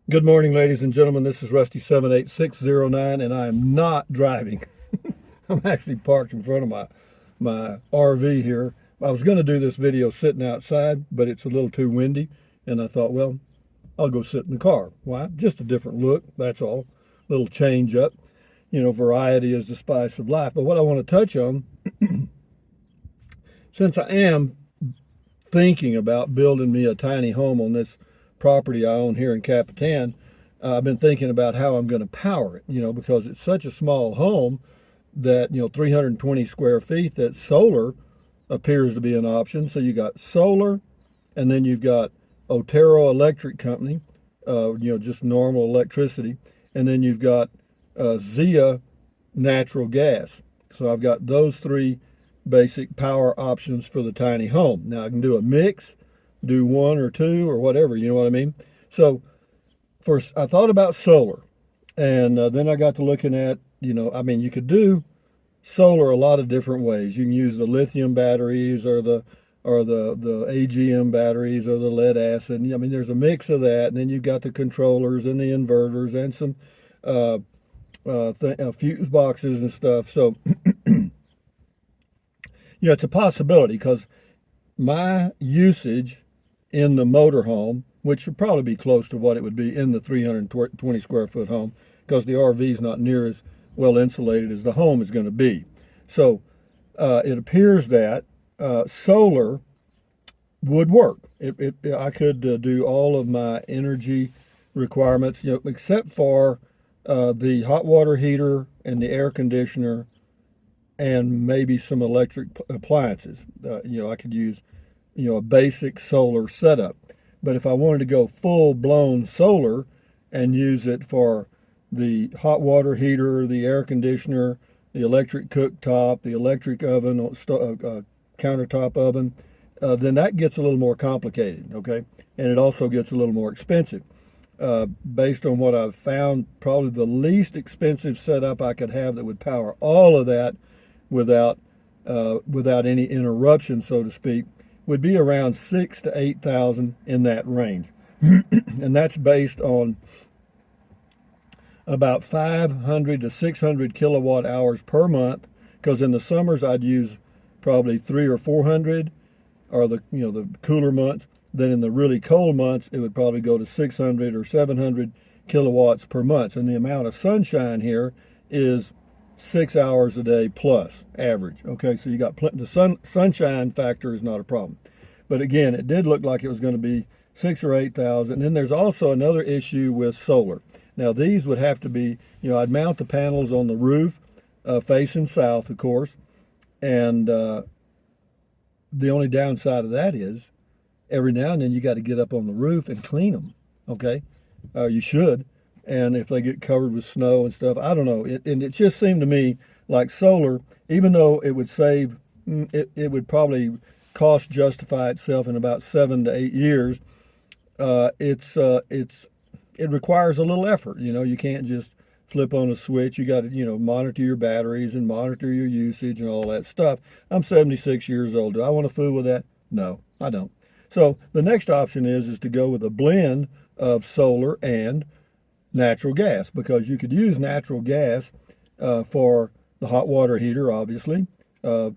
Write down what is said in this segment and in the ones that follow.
Good morning, ladies and gentlemen. This is Rusty 78609, and I am not driving. I'm actually parked in front of my RV here. I was going to do this video sitting outside, but it's a little too windy, and I thought, well, I'll go sit in the car. Why? Just a different look, that's all. A little change up. Variety is the spice of life. But what I want to touch on, since I am thinking about building me a tiny home on this property I own here in Capitan, I've been thinking about how I'm going to power it, because it's such a small home that, 320 square feet, that solar appears to be an option. So you got solar, and then you've got Otero Electric Company, just normal electricity. And then you've got Zia natural gas. So I've got those three basic power options for the tiny home. Now I can do a mix, do one or two or whatever, you know what I mean? So first I thought about solar, and then I got to looking at, you could do solar a lot of different ways. You can use the lithium batteries or the AGM batteries or the lead acid. There's a mix of that, and then you've got the controllers and the inverters and some fuse boxes and stuff. So it's a possibility because my usage in the motorhome, which would probably be close to what it would be in the 320 square foot home, because the RV is not near as well insulated as the home is going to be. So it appears that solar would work. I could do all of my energy requirements, except for the hot water heater and the air conditioner and maybe some electric appliances. I could use, a basic solar setup. But if I wanted to go full blown solar and use it for the hot water heater, the air conditioner, the electric cooktop, the electric oven, countertop oven, then that gets a little more complicated, okay? And it also gets a little more expensive. Based on what I've found, probably the least expensive setup I could have that would power all of that without any interruption, so to speak, would be around 6,000 to 8,000, in that range. And that's based on about 500 to 600 kilowatt hours per month, because in the summers I'd use probably 300 or 400, or the cooler months. Then in the really cold months it would probably go to 600 or 700 kilowatts per month. And the amount of sunshine here is 6 hours a day plus average. Okay, so you got the sunshine factor is not a problem. But again, it did look like it was going to be 6 or 8,000. And then there's also another issue with solar. Now these would have to be, I'd mount the panels on the roof, facing south, of course. And the only downside of that is every now and then you got to get up on the roof and clean them. Okay, you should. And if they get covered with snow and stuff, I don't know. It just seemed to me like solar, even though it would save, it would probably cost justify itself in about 7 to 8 years. It requires a little effort. You can't just flip on a switch. You got to, monitor your batteries and monitor your usage and all that stuff. I'm 76 years old. Do I want to fool with that? No, I don't. So the next option is to go with a blend of solar and natural gas, because you could use natural gas for the hot water heater, obviously,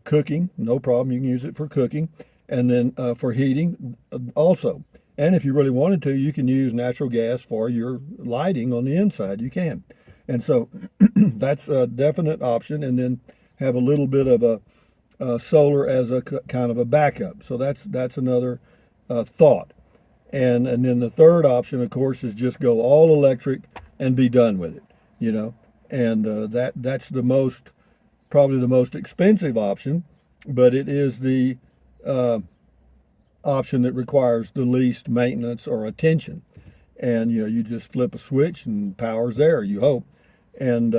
cooking, no problem. You can use it for cooking, and then for heating also. And if you really wanted to, you can use natural gas for your lighting on the inside. You can. And so that's a definite option. And then have a little bit of a solar as a kind of a backup. So that's another thought. And then the third option, of course, is just go all electric and be done with it. And that's probably the most expensive option, but it is the option that requires the least maintenance or attention. And you just flip a switch and power's there, you hope. And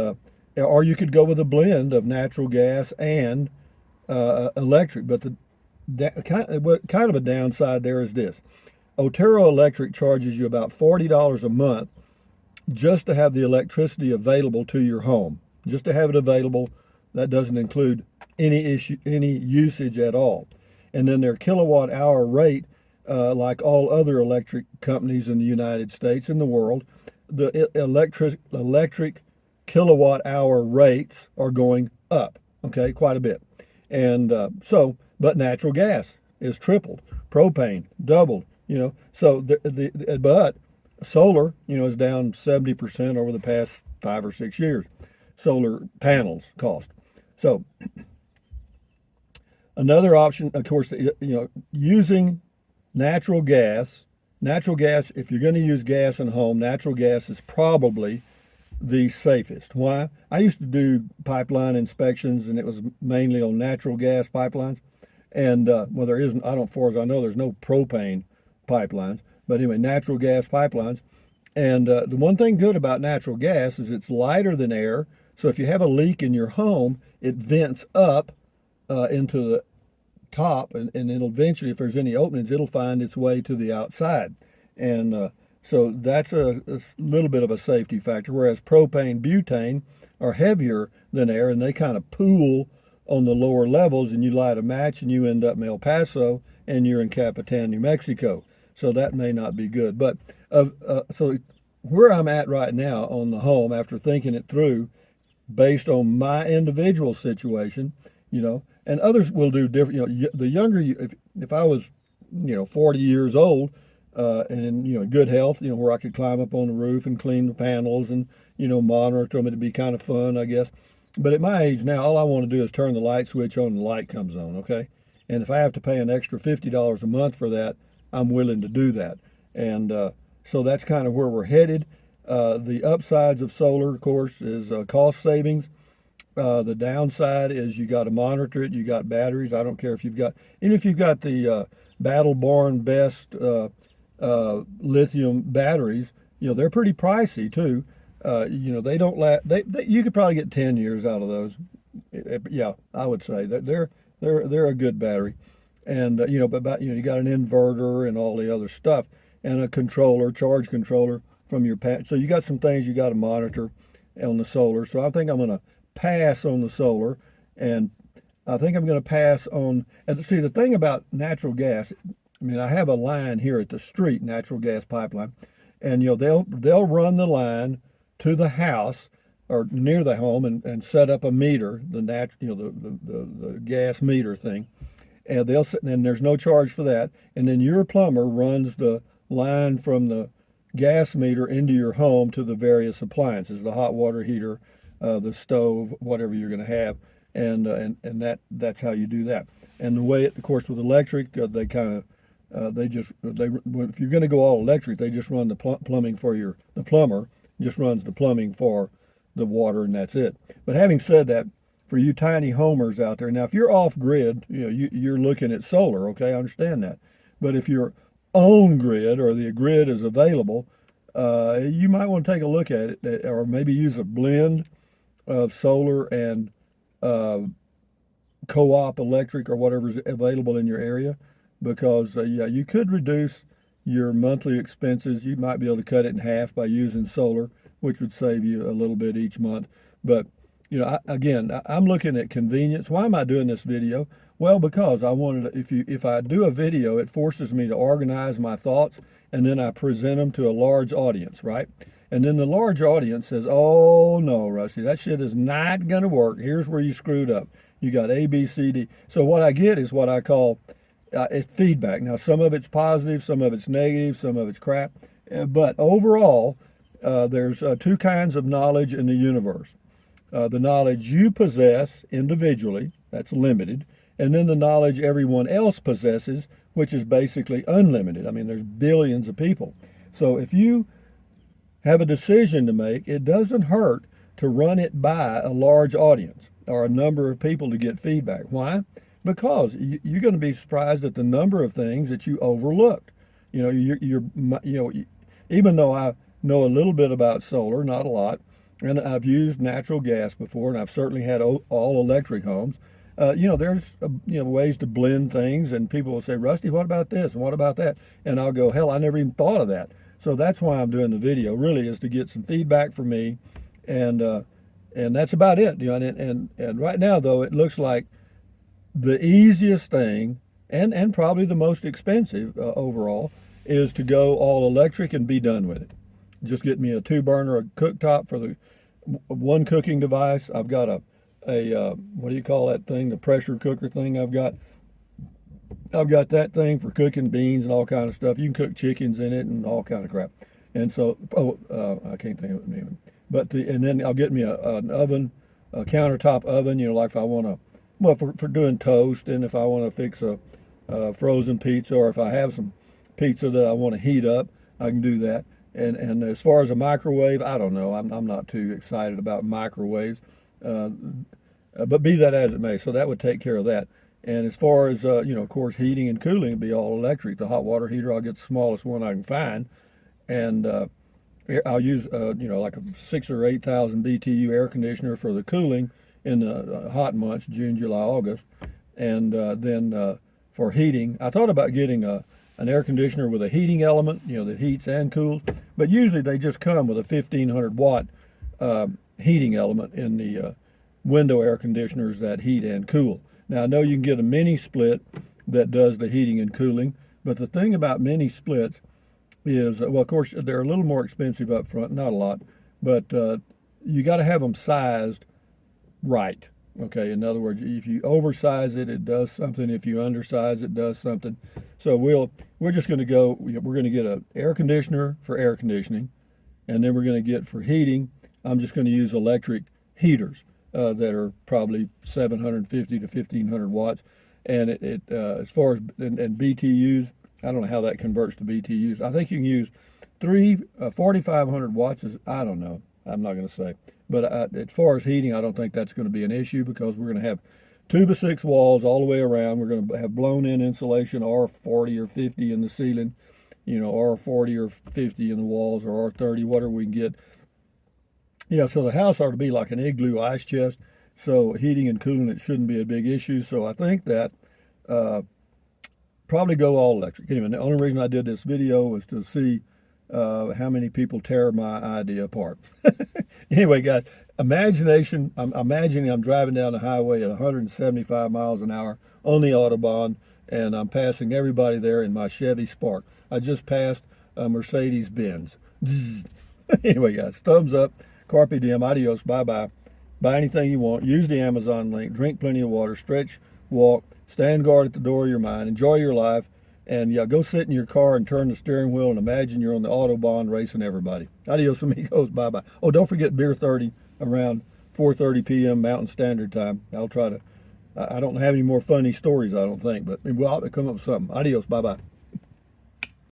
or you could go with a blend of natural gas and electric. But kind of a downside there is this: Otero Electric charges you about $40 a month just to have the electricity available to your home. Just to have it available. That doesn't include any usage at all. And then their kilowatt hour rate like all other electric companies in the United States and the world, the electric kilowatt hour rates are going up, okay, quite a bit. And but natural gas is tripled, propane doubled, So but solar, is down 70% over the past 5 or 6 years. Solar panels cost. So another option, of course, using natural gas. Natural gas, if you're going to use gas in a home, natural gas is probably the safest. Why? I used to do pipeline inspections, and it was mainly on natural gas pipelines. And well, there isn't, I don't, as far as I know, there's no propane pipelines. But anyway, natural gas pipelines. And the one thing good about natural gas is it's lighter than air. So if you have a leak in your home, it vents up into the top, and it'll eventually, if there's any openings, it'll find its way to the outside. And so that's a little bit of a safety factor, whereas propane, butane are heavier than air, and they kind of pool on the lower levels, and you light a match and you end up in El Paso and you're in Capitan, New Mexico. So that may not be good. But so where I'm at right now on the home, after thinking it through, based on my individual situation, and others will do different. The younger you, if I was, 40 years old, and in good health, where I could climb up on the roof and clean the panels and monitor them, it'd be kind of fun, I guess. But at my age now, all I want to do is turn the light switch on and the light comes on, okay? And if I have to pay an extra $50 a month for that, I'm willing to do that. And so that's kind of where we're headed. The upsides of solar, of course, is cost savings. The downside is you got to monitor it. You got batteries. I don't care if even if you've got the Battle Born Best lithium batteries, they're pretty pricey too. They don't last. You could probably get 10 years out of those. Yeah, I would say that they're a good battery, and but you got an inverter and all the other stuff, and a controller, charge controller from your pad. So you got some things you got to monitor on the solar. So I think I'm going to pass on the solar, and I think I'm going to pass on. And see, the thing about natural gas, I have a line here at the street, natural gas pipeline, and they'll run the line to the house or near the home and set up a meter, the gas meter thing, and and there's no charge for that, and then your plumber runs the line from the gas meter into your home to the various appliances, the hot water heater, the stove, whatever you're going to have, and that's how you do that. And the way, of course, with electric, they kind of if you're going to go all electric, they just run the plumbing for the plumber just runs the plumbing for the water, and that's it. But having said that, for you tiny homers out there, now if you're off grid, you're looking at solar, okay, I understand that. But if you're on grid or the grid is available, you might want to take a look at it, or maybe use a blend of solar and co-op electric or whatever's available in your area, because you could reduce your monthly expenses. You might be able to cut it in half by using solar, which would save you a little bit each month. But I'm looking at convenience. Why am I doing this video? Well, because I wanted to, if I do a video, it forces me to organize my thoughts, and then I present them to a large audience, right? And then the large audience says, "Oh no, Rusty, that shit is not going to work. Here's where you screwed up. You got A, B, C, D." So what I get is what I call it's feedback. Now, some of it's positive, some of it's negative, some of it's crap. But overall, there's two kinds of knowledge in the universe. The knowledge you possess individually, that's limited, and then the knowledge everyone else possesses, which is basically unlimited. There's billions of people. So if you have a decision to make, it doesn't hurt to run it by a large audience or a number of people to get feedback. Why? Because you're going to be surprised at the number of things that you overlooked. Even though I know a little bit about solar, not a lot, and I've used natural gas before, and I've certainly had all electric homes. There's ways to blend things, and people will say, "Rusty, what about this and what about that?" And I'll go, "Hell, I never even thought of that." So that's why I'm doing the video. Really, is to get some feedback from me, and that's about it. And right now, though, it looks like the easiest thing and probably the most expensive overall, is to go all electric and be done with it. Just get me a 2 burner, a cooktop for the one cooking device. I've got a what do you call that thing? The pressure cooker thing. I've got that thing for cooking beans and all kind of stuff. You can cook chickens in it and all kind of crap. And so, I can't think of the name. But and then I'll get me an oven, a countertop oven. You know, like if I want to, well, for doing toast, and if I want to fix a frozen pizza, or if I have some pizza that I want to heat up, I can do that. And as far as a microwave, I don't know. I'm not too excited about microwaves, but be that as it may. So that would take care of that. And as far as of course, heating and cooling would be all electric. The hot water heater, I'll get the smallest one I can find, and I'll use like a 6,000 or 8,000 BTU air conditioner for the cooling in the hot months, June, July, August, and then for heating, I thought about getting an air conditioner with a heating element, that heats and cools, but usually they just come with a 1,500 watt heating element in the window air conditioners that heat and cool. Now I know you can get a mini split that does the heating and cooling, but the thing about mini splits is, well, of course, they're a little more expensive up front, not a lot, but you got to have them sized right. Okay, in other words, if you oversize it, it does something. If you undersize it, it does something. So we're just going to go. We're going to get an air conditioner for air conditioning, and then we're going to get for heating. I'm just going to use electric heaters that are probably 750 to 1,500 watts, and as far as and BTUs, I don't know how that converts to BTUs. I think you can use 4,500 watts. I don't know. I'm not going to say. But as far as heating, I don't think that's going to be an issue, because we're going to have 2x6 walls all the way around. We're going to have blown-in insulation, R40 or 50 in the ceiling, R40 or 50 in the walls, or R30, whatever we can get. Yeah, so the house ought to be like an igloo ice chest. So heating and cooling, it shouldn't be a big issue. So I think that probably go all electric. Anyway, the only reason I did this video was to see how many people tear my idea apart. Anyway, guys, I'm imagining I'm driving down the highway at 175 miles an hour on the Autobahn, and I'm passing everybody there in my Chevy Spark. I just passed a Mercedes Benz. Anyway, guys, thumbs up, carpe diem, adios, bye-bye. Buy anything you want, use the Amazon link, drink plenty of water, stretch, walk, stand guard at the door of your mind, enjoy your life. And yeah, go sit in your car and turn the steering wheel and imagine you're on the Autobahn racing everybody. Adios, amigos. Bye-bye. Oh, don't forget Beer 30 around 4:30 p.m. Mountain Standard Time. I don't have any more funny stories, I don't think, but we'll have to come up with something. Adios. Bye-bye.